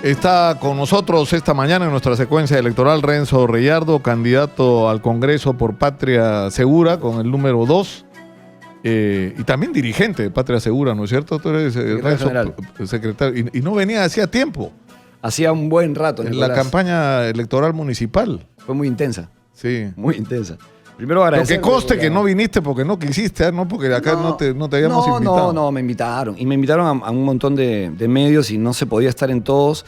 Está con nosotros esta mañana en nuestra secuencia electoral Renzo Reyardo, candidato al Congreso por Patria Segura con el número 2 y también dirigente de Patria Segura, ¿no es cierto? Tú eres Renzo, secretario, y no venía hacía tiempo. Hacía un buen rato, Nicolás. La campaña electoral municipal. Fue muy intensa. Sí. Muy intensa. Primero agradecer. Lo que conste que no viniste porque no quisiste, no porque acá no te habíamos invitado. No, me invitaron. Y me invitaron a un montón de medios y no se podía estar en todos.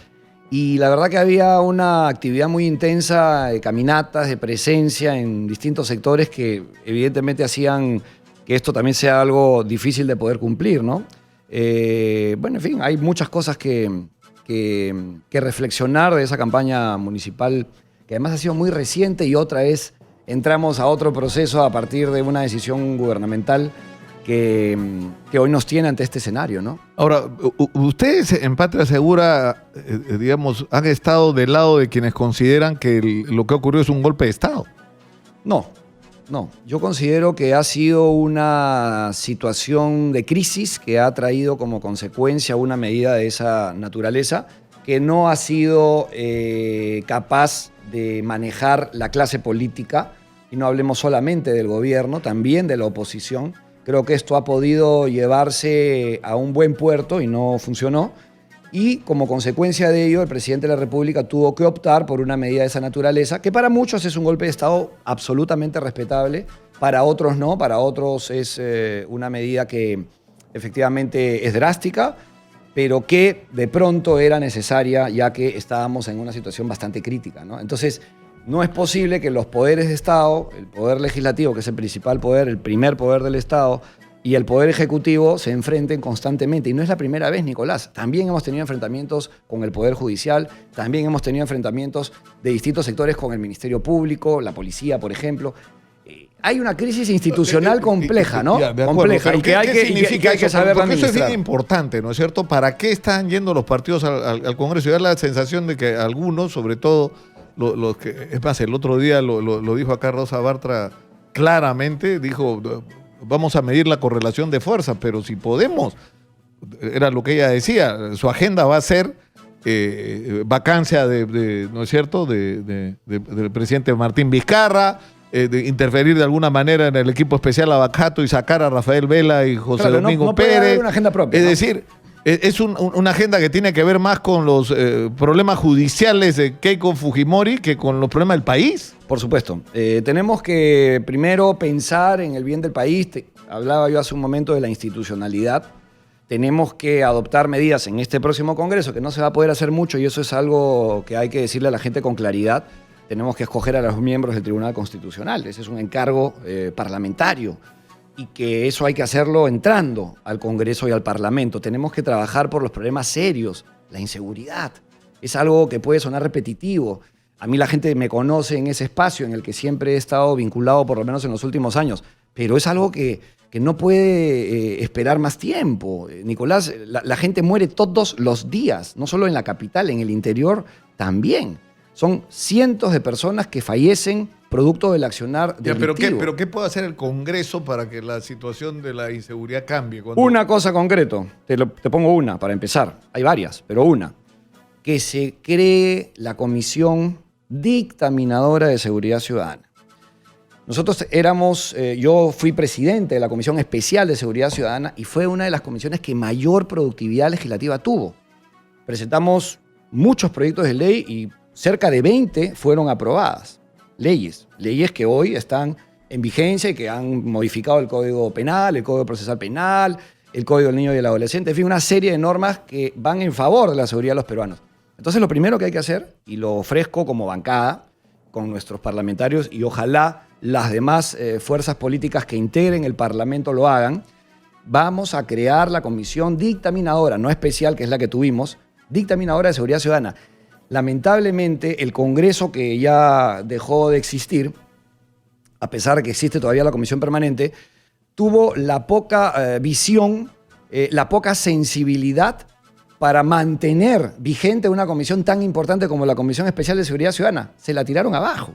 Y la verdad que había una actividad muy intensa de caminatas, de presencia en distintos sectores que evidentemente hacían que esto también sea algo difícil de poder cumplir, ¿no? Bueno, en fin, hay muchas cosas que reflexionar de esa campaña municipal que además ha sido muy reciente y otra vez entramos a otro proceso a partir de una decisión gubernamental que hoy nos tiene ante este escenario, ¿no? Ahora, ustedes en Patria Segura, digamos, han estado del lado de quienes consideran que lo que ocurrió es un golpe de Estado. No. Yo considero que ha sido una situación de crisis que ha traído como consecuencia una medida de esa naturaleza que no ha sido capaz de manejar la clase política, y no hablemos solamente del gobierno, también de la oposición. Creo que esto ha podido llevarse a un buen puerto y no funcionó. Y como consecuencia de ello, el presidente de la República tuvo que optar por una medida de esa naturaleza, que para muchos es un golpe de Estado absolutamente respetable, para otros no, para otros es una medida que efectivamente es drástica, pero que de pronto era necesaria ya que estábamos en una situación bastante crítica, ¿no? Entonces, no es posible que los poderes de Estado, el poder legislativo, que es el principal poder, el primer poder del Estado, y el poder ejecutivo se enfrenten constantemente. Y no es la primera vez, Nicolás. También hemos tenido enfrentamientos con el Poder Judicial, también hemos tenido enfrentamientos de distintos sectores con el Ministerio Público, la policía, por ejemplo. Hay una crisis institucional compleja, ¿no? Compleja, y que hay que saber administrar. Porque eso es bien importante, ¿no es cierto? ¿Para qué están yendo los partidos al Congreso? Y da la sensación de que algunos, sobre todo los que... Es más, el otro día lo dijo acá Rosa Bartra claramente, dijo... Vamos a medir la correlación de fuerza, pero si podemos, era lo que ella decía, su agenda va a ser vacancia ¿no es cierto?, del presidente Martín Vizcarra, de interferir de alguna manera en el equipo especial Abacato y sacar a Rafael Vela y José Domingo Pérez. Puede haber una agenda propia, es decir, es una agenda que tiene que ver más con los problemas judiciales de Keiko Fujimori que con los problemas del país. Por supuesto. Tenemos que primero pensar en el bien del país. Hablaba yo hace un momento de la institucionalidad. Tenemos que adoptar medidas en este próximo Congreso, que no se va a poder hacer mucho, y eso es algo que hay que decirle a la gente con claridad. Tenemos que escoger a los miembros del Tribunal Constitucional. Ese es un encargo parlamentario. Y que eso hay que hacerlo entrando al Congreso y al Parlamento. Tenemos que trabajar por los problemas serios, la inseguridad. Es algo que puede sonar repetitivo. A mí la gente me conoce en ese espacio en el que siempre he estado vinculado, por lo menos en los últimos años, pero es algo que no puede esperar más tiempo. Nicolás, la gente muere todos los días, no solo en la capital, en el interior también. Son cientos de personas que fallecen producto del accionar delictivo. ¿Pero qué puede hacer el Congreso para que la situación de la inseguridad cambie? Una cosa concreto, te pongo una para empezar. Hay varias, pero una. Que se cree la Comisión Dictaminadora de Seguridad Ciudadana. Nosotros yo fui presidente de la Comisión Especial de Seguridad Ciudadana y fue una de las comisiones que mayor productividad legislativa tuvo. Presentamos muchos proyectos de ley y cerca de 20 fueron aprobadas. Leyes que hoy están en vigencia y que han modificado el Código Penal, el Código Procesal Penal, el Código del Niño y del Adolescente, en fin, una serie de normas que van en favor de la seguridad de los peruanos. Entonces, lo primero que hay que hacer, y lo ofrezco como bancada con nuestros parlamentarios, y ojalá las demás fuerzas políticas que integren el Parlamento lo hagan, vamos a crear la Comisión Dictaminadora, no especial, que es la que tuvimos, Dictaminadora de Seguridad Ciudadana. Lamentablemente, el Congreso, que ya dejó de existir, a pesar de que existe todavía la Comisión Permanente, tuvo la poca visión, la poca sensibilidad para mantener vigente una comisión tan importante como la Comisión Especial de Seguridad Ciudadana. Se la tiraron abajo.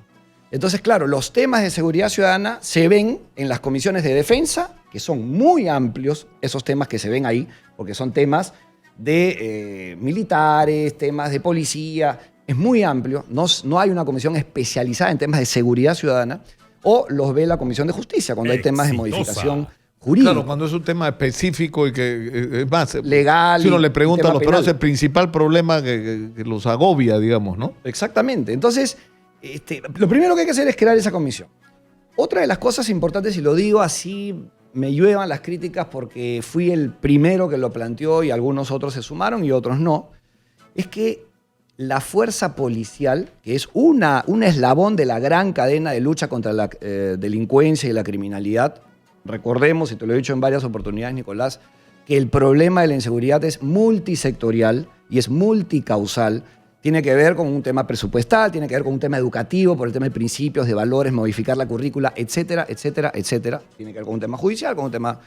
Entonces, claro, los temas de seguridad ciudadana se ven en las comisiones de defensa, que son muy amplios, esos temas que se ven ahí, porque son temas de militares, temas de policía. Es muy amplio, no hay una comisión especializada en temas de seguridad ciudadana, o los ve la Comisión de Justicia cuando hay temas de modificación jurídica. Claro, cuando es un tema específico y que es más legal. Si uno le pregunta a los peruanos, penal. el principal problema que los agobia, digamos, ¿no? Exactamente. Entonces, lo primero que hay que hacer es crear esa comisión. Otra de las cosas importantes, y lo digo así, me lluevan las críticas porque fui el primero que lo planteó y algunos otros se sumaron y otros no, es que la fuerza policial, que es un eslabón de la gran cadena de lucha contra la delincuencia y la criminalidad, recordemos, y te lo he dicho en varias oportunidades, Nicolás, que el problema de la inseguridad es multisectorial y es multicausal. Tiene que ver con un tema presupuestal, tiene que ver con un tema educativo, por el tema de principios, de valores, modificar la currícula, etcétera, etcétera, etcétera. Tiene que ver con un tema judicial, con un tema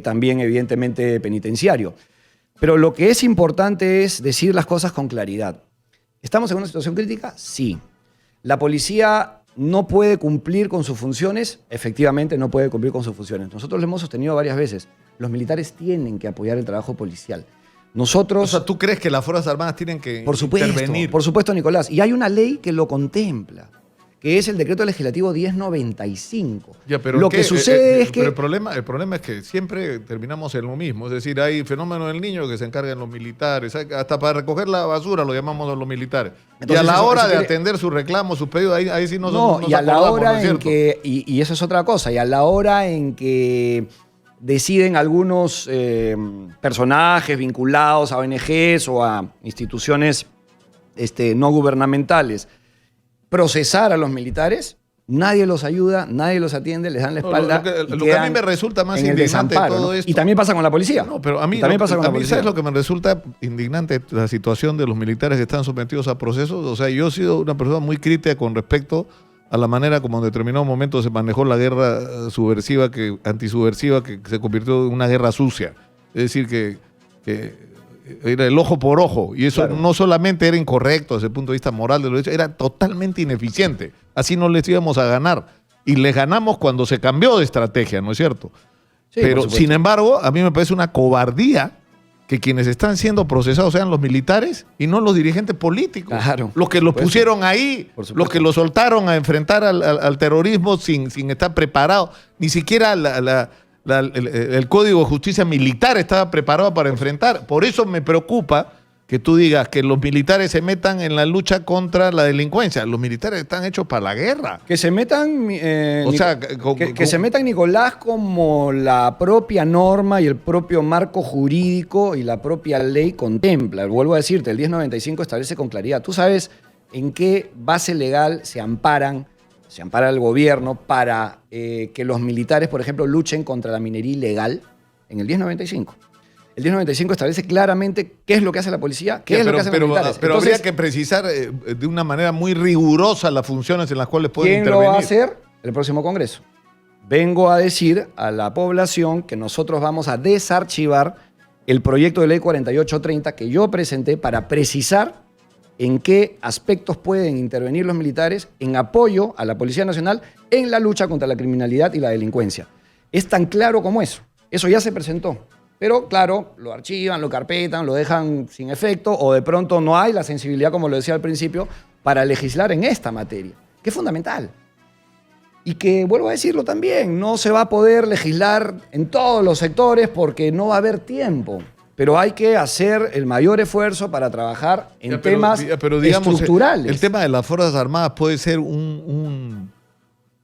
también evidentemente penitenciario. Pero lo que es importante es decir las cosas con claridad. ¿Estamos en una situación crítica? Sí. ¿La policía no puede cumplir con sus funciones? Efectivamente no puede cumplir con sus funciones. Nosotros lo hemos sostenido varias veces. Los militares tienen que apoyar el trabajo policial. Nosotros... O sea, ¿tú crees que las Fuerzas Armadas tienen que intervenir? Por supuesto, Nicolás. Y hay una ley que lo contempla, que es el Decreto Legislativo 1095. Ya, pero lo que sucede es que... Pero el problema es que siempre terminamos en lo mismo. Es decir, hay fenómeno del niño que se encargan los militares. Hasta para recoger la basura lo llamamos a los militares. Entonces, y a la hora de atender sus reclamos, sus pedidos, ahí sí nos y a la acordamos, hora ¿no es en cierto? que... Y eso es otra cosa. Y a la hora en que deciden algunos personajes vinculados a ONGs o a instituciones no gubernamentales procesar a los militares, nadie los ayuda, nadie los atiende, les dan la espalda. Lo que a mí me resulta más indignante de todo esto. Y también pasa con la policía. No, pero a mí, ¿sabes lo que me resulta indignante? La situación de los militares que están sometidos a procesos. O sea, yo he sido una persona muy crítica con respecto a la manera como en determinado momento se manejó la guerra antisubversiva que se convirtió en una guerra sucia. Es decir, que era el ojo por ojo, y eso no solamente era incorrecto desde el punto de vista moral de lo hecho, era totalmente ineficiente. Así no les íbamos a ganar. Y les ganamos cuando se cambió de estrategia, ¿no es cierto? Sí, pero, sin embargo, a mí me parece una cobardía que quienes están siendo procesados sean los militares y no los dirigentes políticos. Claro, los que los pusieron ahí, los que los soltaron a enfrentar al terrorismo sin estar preparados. Ni siquiera el Código de Justicia Militar estaba preparado para enfrentar. Por eso me preocupa que tú digas que los militares se metan en la lucha contra la delincuencia. Los militares están hechos para la guerra. Que se metan, que se metan, Nicolás, como la propia norma y el propio marco jurídico y la propia ley contempla. Vuelvo a decirte, el 1095 establece con claridad. Tú sabes en qué base legal se ampara el gobierno para que los militares, por ejemplo, luchen contra la minería ilegal. En el 1095. El 1095 establece claramente qué es lo que hace la policía, qué es lo que hacen los militares. Pero entonces, habría que precisar de una manera muy rigurosa las funciones en las cuales pueden intervenir. ¿Quién lo va a hacer? El próximo Congreso. Vengo a decir a la población que nosotros vamos a desarchivar el proyecto de ley 4830 que yo presenté para precisar en qué aspectos pueden intervenir los militares en apoyo a la Policía Nacional en la lucha contra la criminalidad y la delincuencia. Es tan claro como eso. Eso ya se presentó. Pero claro, lo archivan, lo carpetan, lo dejan sin efecto o de pronto no hay la sensibilidad, como lo decía al principio, para legislar en esta materia, que es fundamental. Y que, vuelvo a decirlo también, no se va a poder legislar en todos los sectores porque no va a haber tiempo. Pero hay que hacer el mayor esfuerzo para trabajar en temas estructurales. El tema de las Fuerzas Armadas puede ser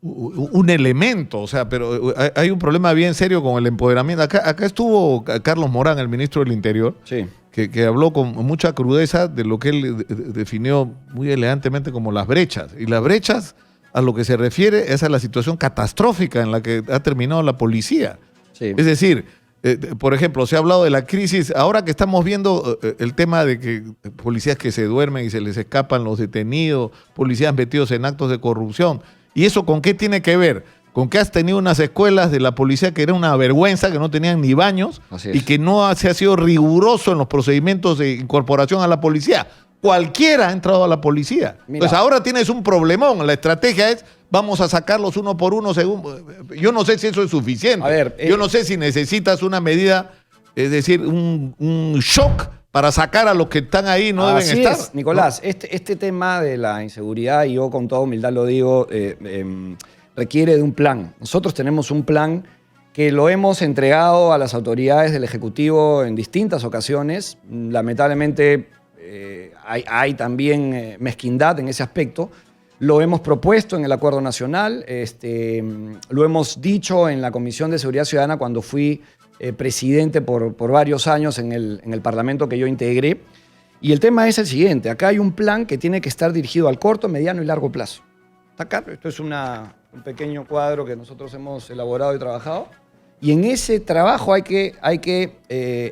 un elemento, o sea, pero hay un problema bien serio con el empoderamiento. Acá estuvo Carlos Morán, el ministro del Interior, sí, que habló con mucha crudeza de lo que él definió muy elegantemente como las brechas. Y las brechas, a lo que se refiere, es a la situación catastrófica en la que ha terminado la policía. Sí. Es decir, por ejemplo, se ha hablado de la crisis, ahora que estamos viendo el tema de que policías que se duermen y se les escapan los detenidos, policías metidos en actos de corrupción. ¿Y eso con qué tiene que ver? Con que has tenido unas escuelas de la policía que era una vergüenza, que no tenían ni baños y que no se ha sido riguroso en los procedimientos de incorporación a la policía. Cualquiera ha entrado a la policía. Mira. Entonces ahora tienes un problemón. La estrategia es, vamos a sacarlos uno por uno según... Yo no sé si eso es suficiente. A ver, yo no sé si necesitas una medida es decir, un shock para sacar a los que están ahí, no deben Así estar. es, Nicolás. Este tema de la inseguridad, y yo con toda humildad lo digo, requiere de un plan. Nosotros tenemos un plan que lo hemos entregado a las autoridades del Ejecutivo en distintas ocasiones. Lamentablemente hay también mezquindad en ese aspecto. Lo hemos propuesto en el Acuerdo Nacional, lo hemos dicho en la Comisión de Seguridad Ciudadana cuando fui presidente por varios años en el Parlamento que yo integré. Y el tema es el siguiente: acá hay un plan que tiene que estar dirigido al corto, mediano y largo plazo. ¿Está acá? Esto es un pequeño cuadro que nosotros hemos elaborado y trabajado. Y en ese trabajo hay que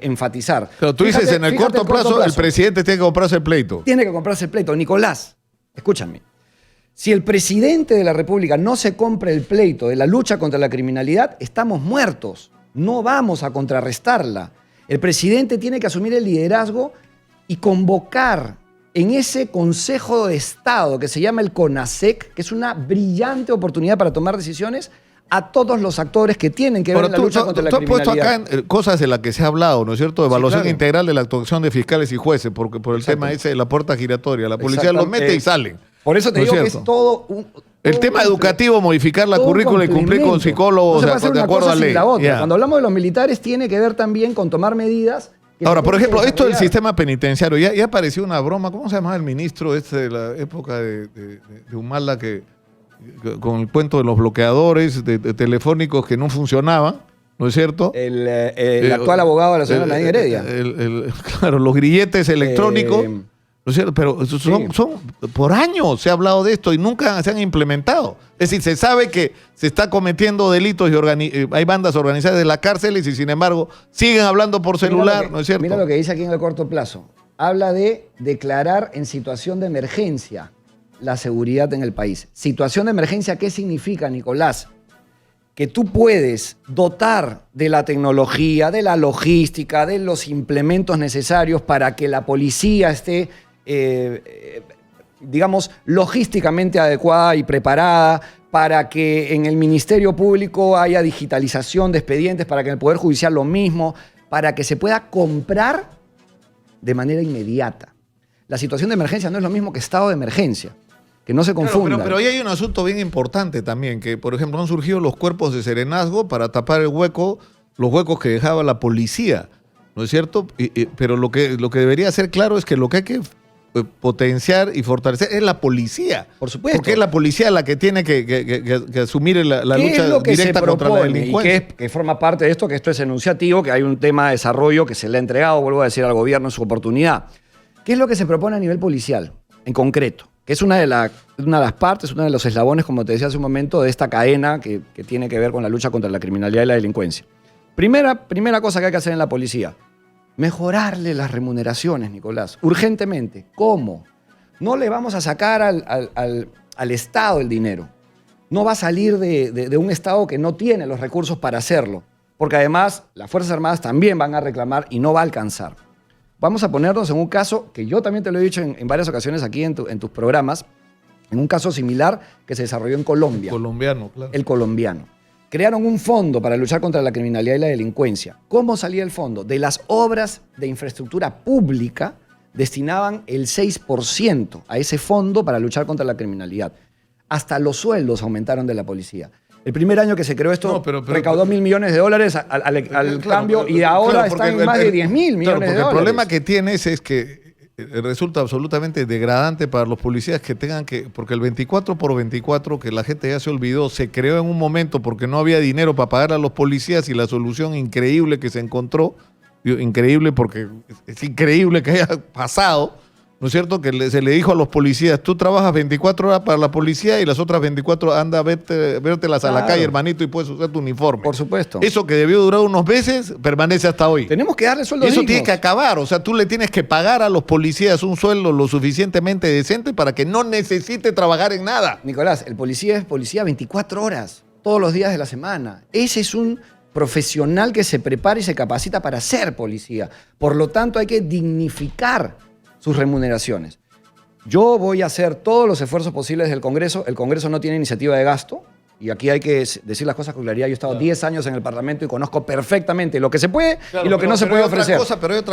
enfatizar. Pero tú dices, en el corto plazo, el presidente tiene que comprarse el pleito. Tiene que comprarse el pleito. Nicolás, escúchame. Si el presidente de la República no se compra el pleito de la lucha contra la criminalidad, estamos muertos. No vamos a contrarrestarla. El presidente tiene que asumir el liderazgo y convocar en ese Consejo de Estado que se llama el CONASEC, que es una brillante oportunidad para tomar decisiones, a todos los actores que tienen que ver en la lucha contra la criminalidad. Tú has puesto acá cosas de las que se ha hablado, ¿no es cierto? Evaluación integral de la actuación de fiscales y jueces, porque por el tema ese de la puerta giratoria. La policía los mete y salen. Por eso te digo que es todo el tema educativo, modificar la currícula y cumplir con psicólogos de acuerdo a ley. Cuando hablamos de los militares, tiene que ver también con tomar medidas. Ahora, por ejemplo, esto del sistema penitenciario, ya pareció una broma. ¿Cómo se llamaba el ministro de la época de Humala con el cuento de los bloqueadores de telefónicos que no funcionaban? ¿No es cierto? El actual abogado de la señora Nadine Heredia. Claro, los grilletes electrónicos. ¿No es cierto? Pero son por años se ha hablado de esto y nunca se han implementado. Es decir, se sabe que se está cometiendo delitos y hay bandas organizadas de las cárceles y sin embargo siguen hablando por celular, ¿no es cierto? Mira lo que dice aquí en el corto plazo. Habla de declarar en situación de emergencia la seguridad en el país. Situación de emergencia, ¿qué significa, Nicolás? Que tú puedes dotar de la tecnología, de la logística, de los implementos necesarios para que la policía esté digamos, logísticamente adecuada y preparada, para que en el Ministerio Público haya digitalización de expedientes, para que en el Poder Judicial lo mismo, para que se pueda comprar de manera inmediata. La situación de emergencia no es lo mismo que estado de emergencia, que no se confunda. Pero ahí hay un asunto bien importante también, que por ejemplo han surgido los cuerpos de serenazgo para tapar los huecos que dejaba la policía, ¿no es cierto? Pero lo que debería ser claro es que lo que hay que potenciar y fortalecer es la policía. Por supuesto. Porque es la policía la que tiene que asumir la lucha directa contra la delincuencia. Y que forma parte de esto, que esto es enunciativo, que hay un tema de desarrollo que se le ha entregado, vuelvo a decir, al gobierno en su oportunidad. ¿Qué es lo que se propone a nivel policial, en concreto? Que es una de las partes, uno de los eslabones, como te decía hace un momento, de esta cadena que tiene que ver con la lucha contra la criminalidad y la delincuencia. Primera cosa que hay que hacer en la policía: mejorarle las remuneraciones, Nicolás, urgentemente. ¿Cómo? No le vamos a sacar al Estado el dinero. No va a salir de un Estado que no tiene los recursos para hacerlo, porque además las Fuerzas Armadas también van a reclamar y no va a alcanzar. Vamos a ponernos en un caso que yo también te lo he dicho en varias ocasiones aquí en tus programas, en un caso similar que se desarrolló en Colombia. Colombiano, claro. El colombiano. Crearon un fondo para luchar contra la criminalidad y la delincuencia. ¿Cómo salía el fondo? De las obras de infraestructura pública destinaban el 6% a ese fondo para luchar contra la criminalidad. Hasta los sueldos aumentaron de la policía. El primer año que se creó esto recaudó $1.000 millones al cambio y ahora están en más de 10.000 millones de dólares. El problema que tienes es que resulta absolutamente degradante para los policías que tengan que, porque el 24x24, que la gente ya se olvidó, se creó en un momento porque no había dinero para pagar a los policías y la solución increíble que se encontró, increíble porque es increíble que haya pasado, ¿no es cierto? Que se le dijo a los policías: tú trabajas 24 horas para la policía y las otras 24 anda a vértelas a la calle, hermanito, y puedes usar tu uniforme. Por supuesto. Eso que debió durar unos meses permanece hasta hoy. Tenemos que darle sueldo dignos. Eso dignos. tiene que acabar. O sea, tú le tienes que pagar a los policías un sueldo lo suficientemente decente para que no necesite trabajar en nada. Nicolás, el policía es policía 24 horas, todos los días de la semana. Ese es un profesional que se prepara y se capacita para ser policía. Por lo tanto, hay que dignificar sus remuneraciones. Yo voy a hacer todos los esfuerzos posibles del Congreso. El Congreso no tiene iniciativa de gasto. y aquí hay que decir las cosas con claridad, yo he estado 10 años en el Parlamento y conozco perfectamente lo que se puede y lo que no se puede ofrecer.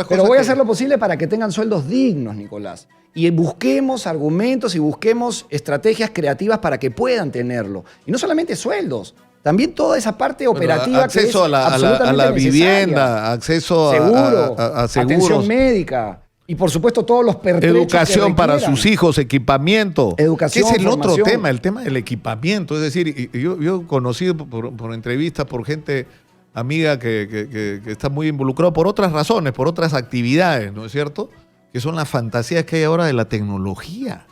Pero voy a hacer lo posible para que tengan sueldos dignos, Nicolás. Y busquemos argumentos y busquemos estrategias creativas para que puedan tenerlo. Y no solamente sueldos, también toda esa parte operativa acceso que es absolutamente a la necesaria. vivienda, acceso Seguro, a seguros. atención médica. Y por supuesto todos los pertrechos educación para sus hijos, equipamiento. Educación, que es el formación. otro tema, el tema del equipamiento. Es decir, yo he conocido por entrevistas, por gente amiga que está muy involucrada por otras razones, por otras actividades, ¿no es cierto? Que son las fantasías que hay ahora de la tecnología.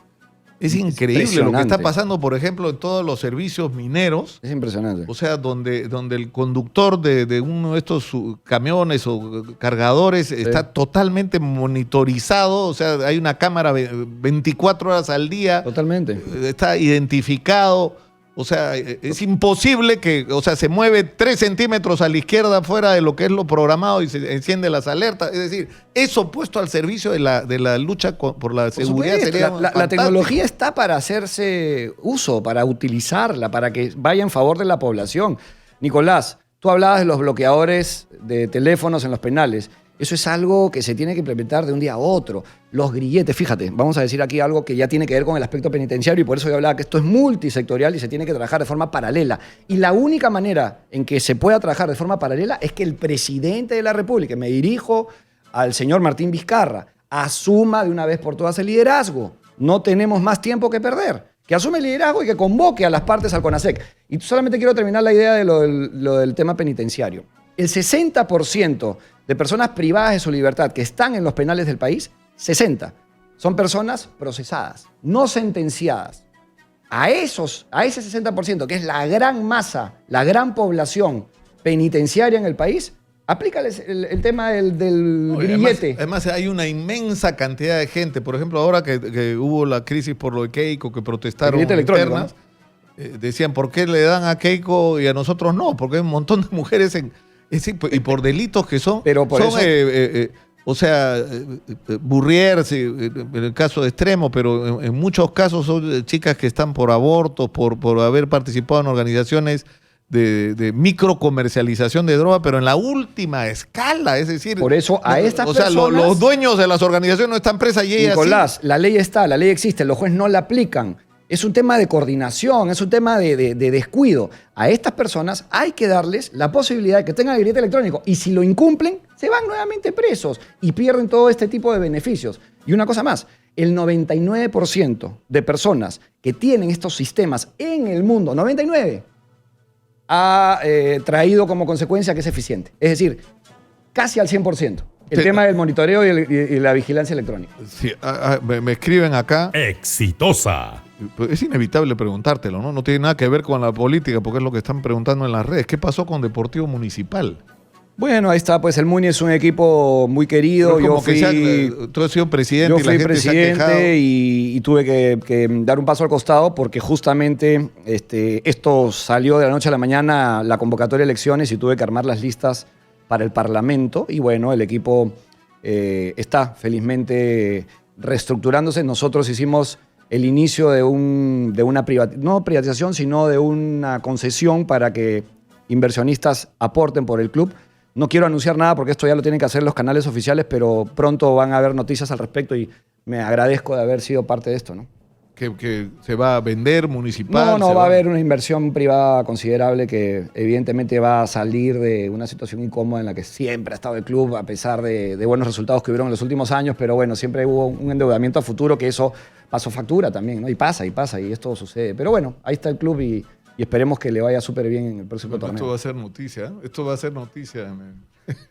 Es increíble lo que está pasando, por ejemplo, en todos los servicios mineros. Es impresionante. O sea, donde el conductor de uno de estos camiones o cargadores está totalmente monitorizado. O sea, hay una cámara 24 horas al día. Totalmente. Está identificado. O sea, es imposible que, o sea, se mueve 3 centímetros a la izquierda fuera de lo que es lo programado y se enciende las alertas. Es decir, eso puesto al servicio de la lucha por la seguridad sería la tecnología está para hacerse uso, para utilizarla, para que vaya en favor de la población. Nicolás, tú hablabas de los bloqueadores de teléfonos en los penales. Eso es algo que se tiene que implementar de un día a otro. Los grilletes, fíjate, vamos a decir aquí algo que ya tiene que ver con el aspecto penitenciario y por eso yo hablaba que esto es multisectorial y se tiene que trabajar de forma paralela. Y la única manera en que se pueda trabajar de forma paralela es que el presidente de la República, me dirijo al señor Martín Vizcarra, asuma de una vez por todas el liderazgo. No tenemos más tiempo que perder. Que asume el liderazgo y que convoque a las partes al CONASEC. Y solamente quiero terminar la idea de lo del tema penitenciario. El 60% de personas privadas de su libertad que están en los penales del país, 60, son personas procesadas, no sentenciadas. A ese 60%, que es la gran masa, la gran población penitenciaria en el país, aplícales el tema del grillete. Además, hay una inmensa cantidad de gente. Por ejemplo, ahora que hubo la crisis por lo de Keiko, que protestaron internas, decían, ¿por qué le dan a Keiko y a nosotros no? Porque hay un montón de mujeres y por delitos que son... Pero por son o sea, Burrier, en el caso extremo, pero en muchos casos son chicas que están por abortos, por haber participado en organizaciones de microcomercialización de droga, pero en la última escala, es decir... Por eso a estas personas... O sea, los dueños de las organizaciones no están presas y ellas Nicolás, sí. La ley está, la ley existe, los jueces no la aplican. Es un tema de coordinación, es un tema de descuido. A estas personas hay que darles la posibilidad de que tengan el grillete electrónico y si lo incumplen, se van nuevamente presos y pierden todo este tipo de beneficios. Y una cosa más, el 99% de personas que tienen estos sistemas en el mundo, 99%, ha traído como consecuencia que es eficiente. Es decir, casi al 100%. El tema del monitoreo y la vigilancia electrónica. Sí, me escriben acá. Exitosa. Es inevitable preguntártelo, ¿no? No tiene nada que ver con la política, porque es lo que están preguntando en las redes. ¿Qué pasó con Deportivo Municipal? Bueno, ahí está, pues el Muni es un equipo muy querido. Tú has sido presidente y la gente se ha quejado. Y tuve que dar un paso al costado porque justamente esto salió de la noche a la mañana, la convocatoria de elecciones, y tuve que armar las listas para el Parlamento. Y bueno, el equipo está felizmente reestructurándose. Nosotros hicimos el inicio de una no privatización, sino de una concesión para que inversionistas aporten por el club. No quiero anunciar nada porque esto ya lo tienen que hacer los canales oficiales, pero pronto van a haber noticias al respecto y me agradezco de haber sido parte de esto, ¿no? Que se va a vender municipal. No, va a haber una inversión privada considerable que evidentemente va a salir de una situación incómoda en la que siempre ha estado el club, a pesar de buenos resultados que hubieron en los últimos años, pero bueno, siempre hubo un endeudamiento a futuro que eso pasó factura también, ¿no? Y pasa, y esto sucede. Pero bueno, ahí está el club y esperemos que le vaya súper bien en el próximo torneo. Esto va a ser noticia, ¿eh? Esto va a ser noticia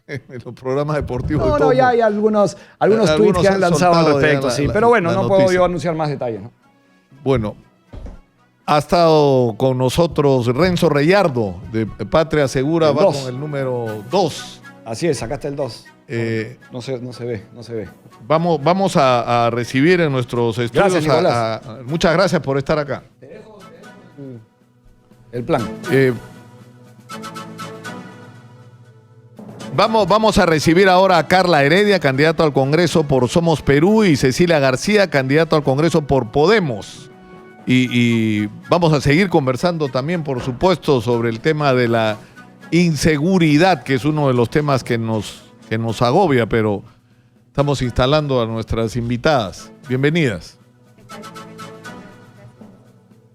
en los programas deportivos. No, ya hay algunos tweets que han lanzado al respecto, sí. Pero bueno, no puedo yo anunciar más detalles, ¿no? Bueno, ha estado con nosotros Renzo Reyardo, de Patria Segura, va con el número 2. Así es, acá está el 2. No se ve. Vamos a recibir en nuestros estudios. Gracias, Nicolás. Muchas gracias por estar acá. Te dejo el plan. Vamos a recibir ahora a Carla Heredia, candidato al Congreso por Somos Perú, y Cecilia García, candidato al Congreso por Podemos. y vamos a seguir conversando también, por supuesto, sobre el tema de la inseguridad, que es uno de los temas que nos agobia, pero estamos instalando a nuestras invitadas. Bienvenidas.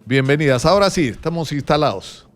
Bienvenidas. Ahora sí, estamos instalados.